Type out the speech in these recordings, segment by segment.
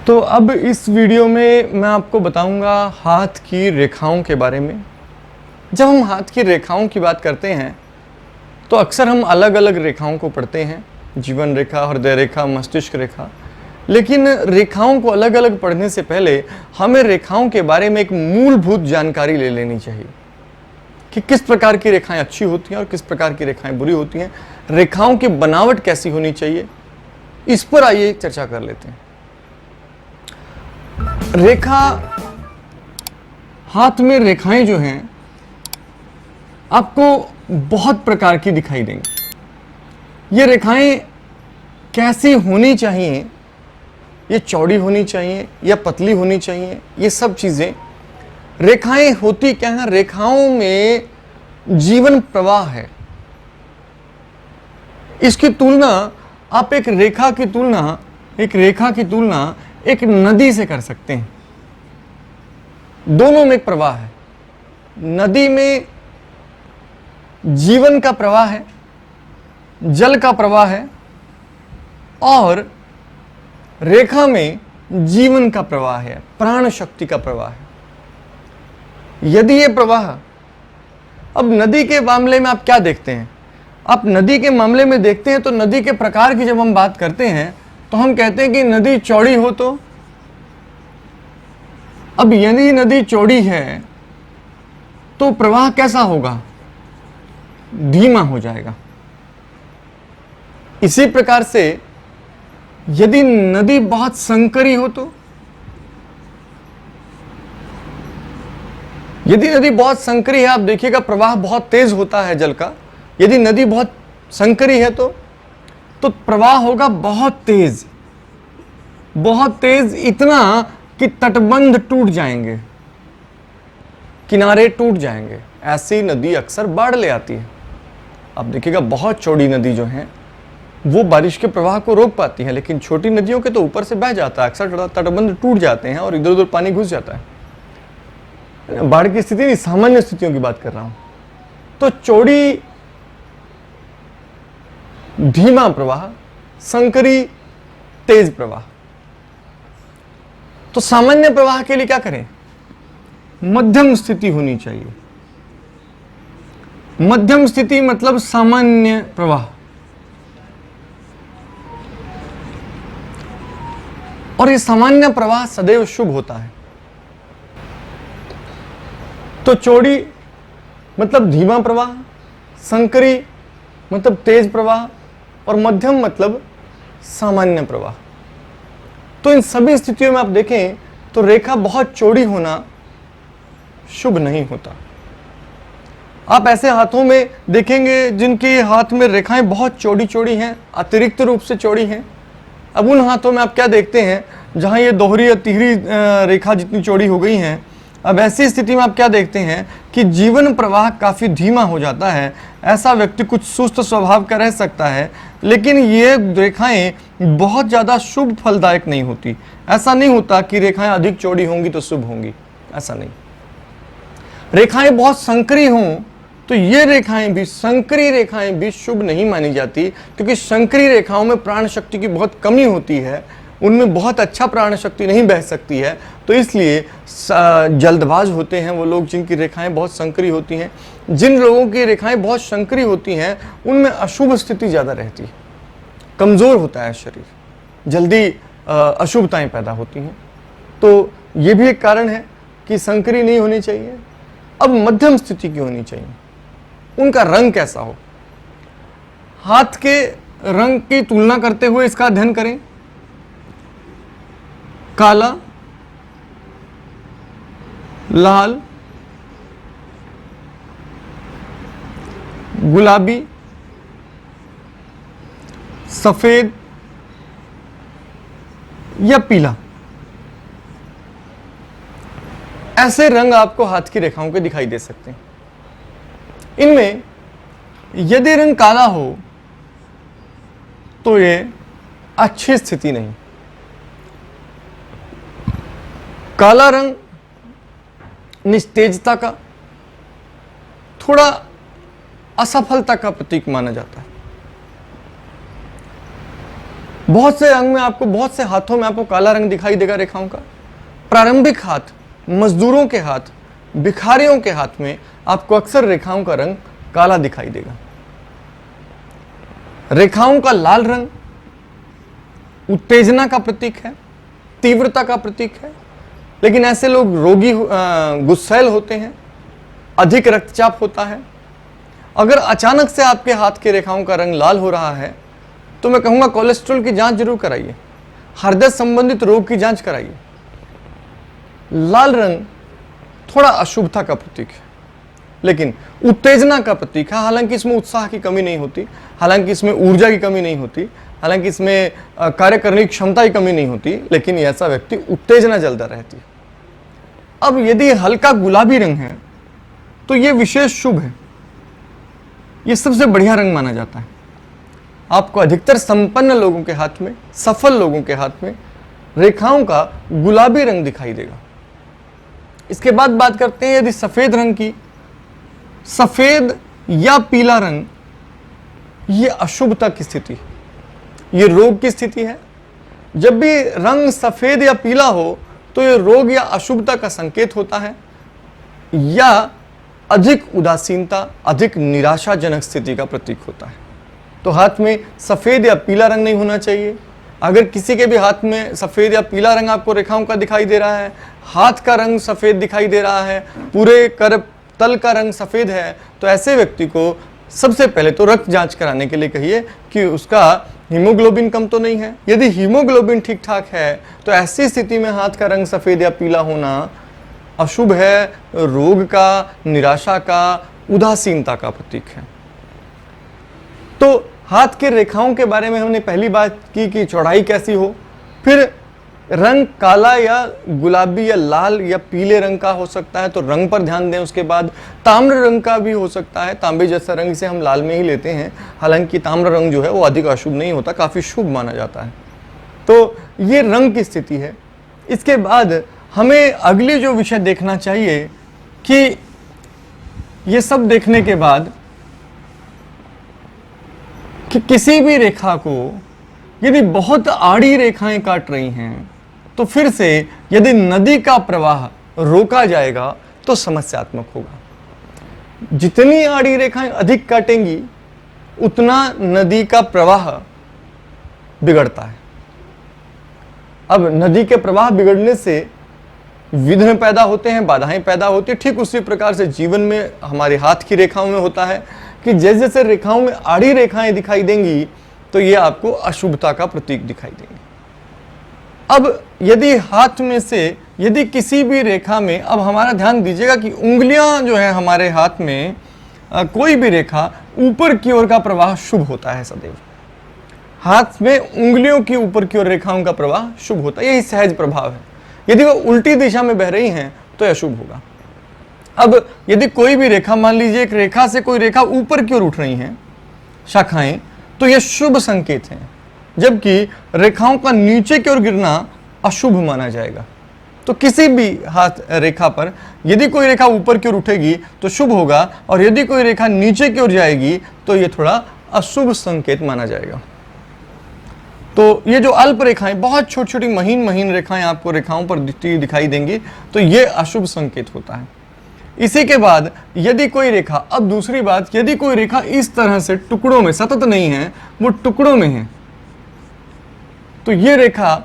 तो अब इस वीडियो में मैं आपको बताऊंगा हाथ की रेखाओं के बारे में। जब हम हाथ की रेखाओं की बात करते हैं तो अक्सर हम अलग अलग रेखाओं को पढ़ते हैं, जीवन रेखा, हृदय रेखा, मस्तिष्क रेखा। लेकिन रेखाओं को अलग अलग पढ़ने से पहले हमें रेखाओं के बारे में एक मूलभूत जानकारी ले लेनी चाहिए कि किस प्रकार की रेखाएं अच्छी होती हैं और किस प्रकार की रेखाएं बुरी होती हैं। रेखाओं की बनावट कैसी होनी चाहिए, इस पर आइए चर्चा कर लेते हैं। रेखा, हाथ में रेखाएं जो हैं आपको बहुत प्रकार की दिखाई देंगी। ये रेखाएं कैसी होनी चाहिए, ये चौड़ी होनी चाहिए या पतली होनी चाहिए, ये सब चीजें। रेखाएं होती क्या है, रेखाओं में जीवन प्रवाह है। इसकी तुलना आप एक रेखा की तुलना एक नदी से कर सकते हैं। दोनों में एक प्रवाह है। नदी में जीवन का प्रवाह है, जल का प्रवाह है, और रेखा में जीवन का प्रवाह है, प्राण शक्ति का प्रवाह है। यदि ये प्रवाह, अब नदी के मामले में आप क्या देखते हैं? आप नदी के मामले में देखते हैं तो नदी के प्रकार की जब हम बात करते हैं तो हम कहते हैं कि नदी चौड़ी हो तो, अब यदि नदी चौड़ी है तो प्रवाह कैसा होगा? धीमा हो जाएगा। इसी प्रकार से यदि नदी बहुत संकरी हो तो, यदि नदी बहुत संकरी है, आप देखिएगा प्रवाह बहुत तेज होता है जल का। यदि नदी बहुत संकरी है तो प्रवाह होगा बहुत तेज, इतना कि तटबंध टूट जाएंगे, किनारे टूट जाएंगे। ऐसी नदी अक्सर बाढ़ ले आती है। आप देखिएगा बहुत चौड़ी नदी जो है वो बारिश के प्रवाह को रोक पाती है, लेकिन छोटी नदियों के तो ऊपर से बह जाता है, अक्सर तटबंध टूट जाते हैं और इधर उधर पानी घुस जाता है। बाढ़ की स्थिति नहीं, सामान्य स्थितियों की बात कर रहा हूं। तो चौड़ी, धीमा प्रवाह, संकरी, तेज प्रवाह। तो सामान्य प्रवाह के लिए क्या करें? मध्यम स्थिति होनी चाहिए। मध्यम स्थिति मतलब सामान्य प्रवाह। और ये सामान्य प्रवाह सदैव शुभ होता है। तो चौड़ी मतलब धीमा प्रवाह, संकरी मतलब तेज प्रवाह, और मध्यम मतलब सामान्य प्रवाह। तो इन सभी स्थितियों में आप देखें तो रेखा बहुत चौड़ी होना शुभ नहीं होता। आप ऐसे हाथों में देखेंगे जिनके हाथ में रेखाएं बहुत चौड़ी चौड़ी हैं, अतिरिक्त रूप से चौड़ी हैं। अब उन हाथों में आप क्या देखते हैं जहां ये दोहरी या तिहरी रेखा जितनी चौड़ी हो गई हैं, अब ऐसी स्थिति में आप क्या देखते हैं कि जीवन प्रवाह काफी धीमा हो जाता है। ऐसा व्यक्ति कुछ सुस्त स्वभाव का रह सकता है, लेकिन ये रेखाएं बहुत ज्यादा शुभ फलदायक नहीं होती। ऐसा नहीं होता कि रेखाएं अधिक चौड़ी होंगी तो शुभ होंगी, ऐसा नहीं। रेखाएं बहुत संकरी हों तो ये रेखाएं भी, संकरी रेखाएं भी शुभ नहीं मानी जाती, क्योंकि संकरी रेखाओं में प्राण शक्ति की बहुत कमी होती है, उनमें बहुत अच्छा प्राण शक्ति नहीं बह सकती है। तो इसलिए जल्दबाज होते हैं वो लोग जिनकी रेखाएं बहुत संकरी होती हैं। जिन लोगों की रेखाएं बहुत संकरी होती हैं उनमें अशुभ स्थिति ज़्यादा रहती है, कमज़ोर होता है शरीर, जल्दी अशुभताएं पैदा होती हैं। तो ये भी एक कारण है कि संकरी नहीं होनी चाहिए। अब मध्यम स्थिति की होनी चाहिए। उनका रंग कैसा हो? हाथ के रंग की तुलना करते हुए इसका अध्ययन करें। काला, लाल, गुलाबी, सफेद या पीला, ऐसे रंग आपको हाथ की रेखाओं के दिखाई दे सकते हैं। इनमें यदि रंग काला हो तो ये अच्छी स्थिति नहीं। काला रंग निस्तेजता का, थोड़ा असफलता का प्रतीक माना जाता है। बहुत से रंग में आपको, बहुत से हाथों में आपको काला रंग दिखाई देगा रेखाओं का। प्रारंभिक हाथ, मजदूरों के हाथ, भिखारियों के हाथ में आपको अक्सर रेखाओं का रंग काला दिखाई देगा। रेखाओं का लाल रंग उत्तेजना का प्रतीक है, तीव्रता का प्रतीक है। लेकिन ऐसे लोग रोगी, गुस्सैल होते हैं, अधिक रक्तचाप होता है। अगर अचानक से आपके हाथ के रेखाओं का रंग लाल हो रहा है तो मैं कहूंगा कोलेस्ट्रॉल की जांच जरूर कराइए, हृदय संबंधित रोग की जांच कराइए। लाल रंग थोड़ा अशुभता का प्रतीक है, लेकिन उत्तेजना का प्रतीक है। हालांकि इसमें उत्साह की कमी नहीं होती, हालांकि इसमें ऊर्जा की कमी नहीं होती, हालांकि इसमें कार्य करने की क्षमता की कमी नहीं होती, लेकिन ऐसा व्यक्ति उत्तेजना जल्दा रहती है। अब यदि हल्का गुलाबी रंग है तो यह विशेष शुभ है, यह सबसे बढ़िया रंग माना जाता है। आपको अधिकतर संपन्न लोगों के हाथ में, सफल लोगों के हाथ में रेखाओं का गुलाबी रंग दिखाई देगा। इसके बाद बात करते हैं यदि सफेद रंग की। सफेद या पीला रंग ये अशुभता की स्थिति, ये रोग की स्थिति है। जब भी रंग सफेद या पीला हो तो ये रोग या अशुभता का संकेत होता है, या अधिक उदासीनता, अधिक निराशाजनक स्थिति का प्रतीक होता है। तो हाथ में सफेद या पीला रंग नहीं होना चाहिए। अगर किसी के भी हाथ में सफेद या पीला रंग आपको रेखाओं का दिखाई दे रहा है, हाथ का रंग सफेद दिखाई दे रहा है, पूरे कर तल का रंग सफेद है, तो ऐसे व्यक्ति को सबसे पहले तो रक्त जांच कराने के लिए कहिए कि उसका हीमोग्लोबिन कम तो नहीं है। यदि हीमोग्लोबिन ठीक ठाक है तो ऐसी स्थिति में हाथ का रंग सफेद या पीला होना अशुभ है, रोग का, निराशा का, उदासीनता का प्रतीक है। तो हाथ के रेखाओं के बारे में हमने पहली बात की कि चौड़ाई कैसी हो, फिर रंग काला या गुलाबी या लाल या पीले रंग का हो सकता है तो रंग पर ध्यान दें। उसके बाद ताम्र रंग का भी हो सकता है, तांबे जैसा रंग, इसे हम लाल में ही लेते हैं। हालांकि ताम्र रंग जो है वो अधिक अशुभ नहीं होता, काफी शुभ माना जाता है। तो ये रंग की स्थिति है। इसके बाद हमें अगली जो विषय देखना चाहिए कि ये सब देखने के बाद कि किसी भी रेखा को यदि बहुत आड़ी रेखाएं काट रही हैं तो फिर से यदि नदी का प्रवाह रोका जाएगा तो समस्यात्मक होगा। जितनी आड़ी रेखाएं अधिक काटेंगी उतना नदी का प्रवाह बिगड़ता है। अब नदी के प्रवाह बिगड़ने से विघ्न पैदा होते हैं, बाधाएं पैदा होती है। ठीक उसी प्रकार से जीवन में हमारे हाथ की रेखाओं में होता है कि जैसे जैसे रेखाओं में आड़ी रेखाएं दिखाई देंगी तो ये आपको अशुभता का प्रतीक दिखाई देंगे। अब यदि हाथ में से यदि किसी भी रेखा में, अब हमारा ध्यान दीजिएगा कि उंगलियां जो है हमारे हाथ में, कोई भी रेखा ऊपर की ओर का प्रवाह शुभ होता है सदैव। हाथ में उंगलियों की ऊपर की ओर रेखाओं का प्रवाह शुभ होता है, यही सहज प्रभाव है। यदि वो उल्टी दिशा में बह रही हैं तो यह अशुभ होगा। अब यदि कोई भी रेखा, मान लीजिए एक रेखा से कोई रेखा ऊपर की ओर उठ रही हैं शाखाएं, तो यह शुभ संकेत है, जबकि रेखाओं का नीचे की ओर गिरना अशुभ माना जाएगा। तो किसी भी हाथ रेखा पर यदि कोई रेखा ऊपर की ओर उठेगी तो शुभ होगा, और यदि कोई रेखा नीचे की ओर जाएगी तो यह थोड़ा अशुभ संकेत माना जाएगा। तो ये जो अल्प रेखाएं, बहुत छोटी छोटी महीन महीन रेखाएं आपको रेखाओं पर दिखाई देंगी, तो ये अशुभ संकेत होता है। इसी के बाद यदि कोई रेखा, अब दूसरी बात, यदि कोई रेखा इस तरह से टुकड़ों में, सतत नहीं है, वो टुकड़ों में है, तो ये रेखा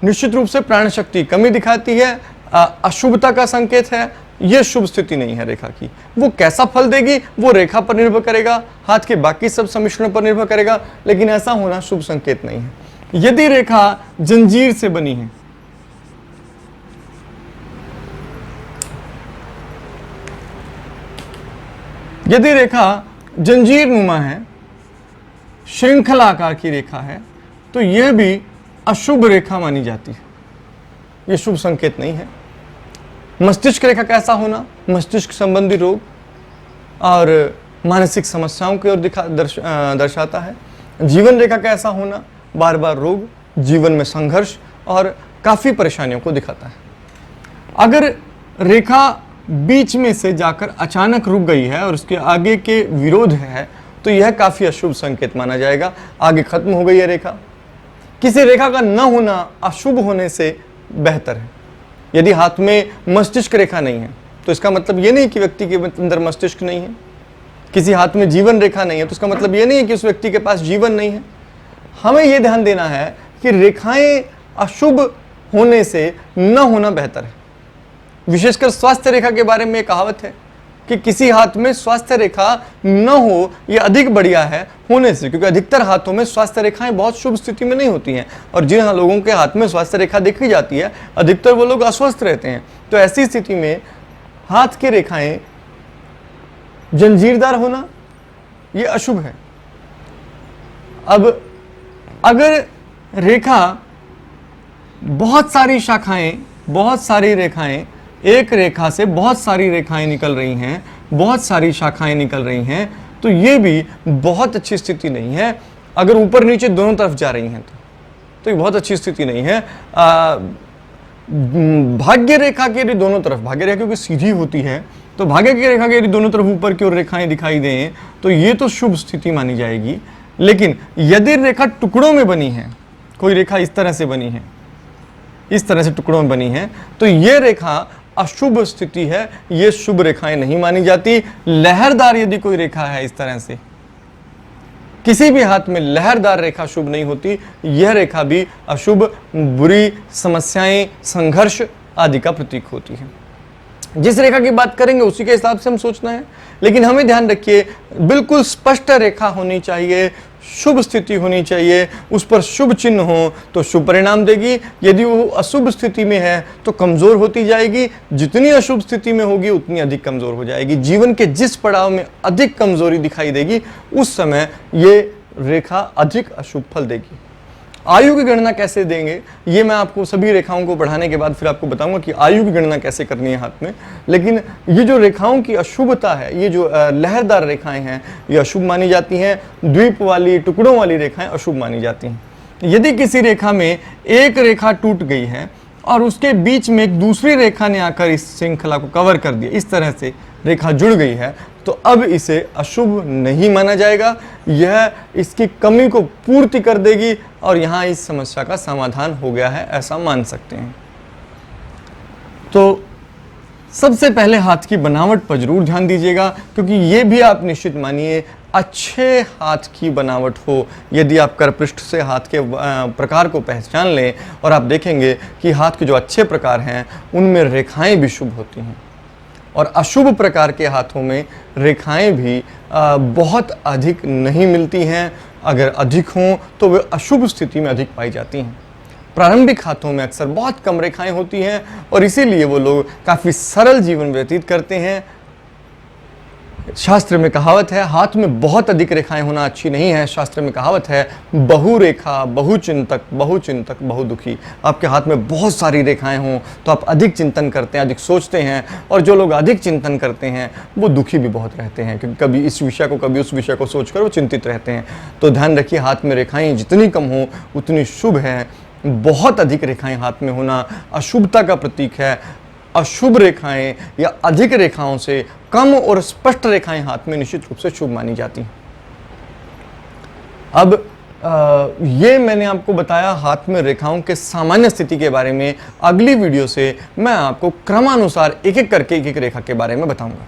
निश्चित रूप से प्राण शक्ति कमी दिखाती है, अशुभता का संकेत है। ये शुभ स्थिति नहीं है रेखा की। वो कैसा फल देगी वो रेखा पर निर्भर करेगा, हाथ के बाकी सब सम्मिश्रण पर निर्भर करेगा, लेकिन ऐसा होना शुभ संकेत नहीं है। यदि रेखा जंजीर से बनी है, यदि रेखा जंजीर नुमा है, श्रृंखला आकार की रेखा है, तो यह भी अशुभ रेखा मानी जाती है, यह शुभ संकेत नहीं है। मस्तिष्क रेखा कैसा होना, मस्तिष्क संबंधी रोग और मानसिक समस्याओं की ओर दर्शाता है। जीवन रेखा कैसा होना, बार बार रोग, जीवन में संघर्ष और काफी परेशानियों को दिखाता है। अगर रेखा बीच में से जाकर अचानक रुक गई है और उसके आगे के विरोध है तो यह काफी अशुभ संकेत माना जाएगा। आगे खत्म हो गई है रेखा, किसी रेखा का न होना अशुभ होने से बेहतर है। यदि हाथ में मस्तिष्क रेखा नहीं है तो इसका मतलब ये नहीं कि व्यक्ति के अंदर मस्तिष्क नहीं है। किसी हाथ में जीवन रेखा नहीं है तो इसका मतलब ये नहीं है कि उस व्यक्ति के पास जीवन नहीं है। हमें यह ध्यान देना है कि रेखाएं अशुभ होने से न होना बेहतर है। विशेषकर स्वास्थ्य रेखा के बारे में एक कहावत है कि किसी हाथ में स्वास्थ्य रेखा न हो यह अधिक बढ़िया है होने से, क्योंकि अधिकतर हाथों में स्वास्थ्य रेखाएं बहुत शुभ स्थिति में नहीं होती हैं, और जिन लोगों के हाथ में स्वास्थ्य रेखा देखी जाती है अधिकतर वो लोग अस्वस्थ रहते हैं। तो ऐसी स्थिति में हाथ की रेखाएं जंजीरदार होना यह अशुभ है। अब अगर रेखा बहुत सारी शाखाएं, बहुत सारी रेखाएं, एक रेखा से बहुत सारी रेखाएं निकल रही हैं, बहुत सारी शाखाएं निकल रही हैं, तो ये भी बहुत अच्छी स्थिति नहीं है। अगर ऊपर नीचे दोनों तरफ जा रही हैं तो ये बहुत अच्छी स्थिति नहीं है। भाग्य रेखा के यदि दोनों तरफ, भाग्य रेखा क्योंकि सीधी होती है, तो भाग्य की रेखा के यदि दोनों तरफ ऊपर की ओर रेखाएं दिखाई दें तो ये तो शुभ स्थिति मानी जाएगी। लेकिन यदि रेखा टुकड़ों में बनी है, कोई रेखा इस तरह से बनी है, इस तरह से टुकड़ों में बनी है, तो ये रेखा अशुभ स्थिति है, ये शुभ रेखाएं नहीं मानी जाती। लहरदार यदि कोई रेखा है इस तरह से, किसी भी हाथ में लहरदार रेखा शुभ नहीं होती, यह रेखा भी अशुभ, बुरी, समस्याएं, संघर्ष आदि का प्रतीक होती है। जिस रेखा की बात करेंगे उसी के हिसाब से हम सोचना है, लेकिन हमें ध्यान रखिए बिल्कुल स्पष्ट रेखा होनी चाहिए, शुभ स्थिति होनी चाहिए, उस पर शुभ चिन्ह हो तो शुभ परिणाम देगी। यदि वो अशुभ स्थिति में है तो कमजोर होती जाएगी, जितनी अशुभ स्थिति में होगी उतनी अधिक कमजोर हो जाएगी। जीवन के जिस पड़ाव में अधिक कमजोरी दिखाई देगी उस समय ये रेखा अधिक अशुभ फल देगी। आयु की गणना कैसे देंगे ये मैं आपको सभी रेखाओं को पढ़ाने के बाद फिर आपको बताऊंगा कि आयु की गणना कैसे करनी है हाथ में। लेकिन ये जो रेखाओं की अशुभता है, ये जो लहरदार रेखाएं हैं ये अशुभ मानी जाती हैं। द्वीप वाली, टुकड़ों वाली रेखाएं अशुभ मानी जाती हैं। यदि किसी रेखा में एक रेखा टूट गई है और उसके बीच में एक दूसरी रेखा ने आकर इस श्रृंखला को कवर कर दिया, इस तरह से रेखा जुड़ गई है, तो अब इसे अशुभ नहीं माना जाएगा। यह इसकी कमी को पूर्ति कर देगी और यहाँ इस समस्या का समाधान हो गया है, ऐसा मान सकते हैं। तो सबसे पहले हाथ की बनावट पर जरूर ध्यान दीजिएगा, क्योंकि ये भी आप निश्चित मानिए अच्छे हाथ की बनावट हो। यदि आप करपृष्ठ से हाथ के प्रकार को पहचान लें और आप देखेंगे कि हाथ के जो अच्छे प्रकार हैं उनमें रेखाएं भी शुभ होती हैं, और अशुभ प्रकार के हाथों में रेखाएं भी बहुत अधिक नहीं मिलती हैं। अगर अधिक हों तो वे अशुभ स्थिति में अधिक पाई जाती हैं। प्रारंभिक हाथों में अक्सर बहुत कम रेखाएं होती हैं और इसीलिए वो लोग काफ़ी सरल जीवन व्यतीत करते हैं। शास्त्र में कहावत है, हाथ में बहुत अधिक रेखाएं होना अच्छी नहीं है। शास्त्र में कहावत है, बहुरेखा बहुचिंतक, बहुचिंतक बहुदुखी। आपके हाथ में बहुत सारी रेखाएं हों तो आप अधिक चिंतन करते हैं, अधिक सोचते हैं, और जो लोग अधिक चिंतन करते हैं वो दुखी भी बहुत रहते हैं, क्योंकि कभी इस विषय को कभी उस विषय को सोचकर वो चिंतित रहते हैं। तो ध्यान रखिए, हाथ में रेखाएं जितनी कम हो उतनी शुभ है। बहुत अधिक रेखाएं हाथ में होना अशुभता का प्रतीक है। अशुभ रेखाएं या अधिक रेखाओं से कम और स्पष्ट रेखाएं हाथ में निश्चित रूप से शुभ मानी जाती हैं। अब ये मैंने आपको बताया हाथ में रेखाओं के सामान्य स्थिति के बारे में। अगली वीडियो से मैं आपको क्रमानुसार एक एक करके एक एक रेखा के बारे में बताऊंगा।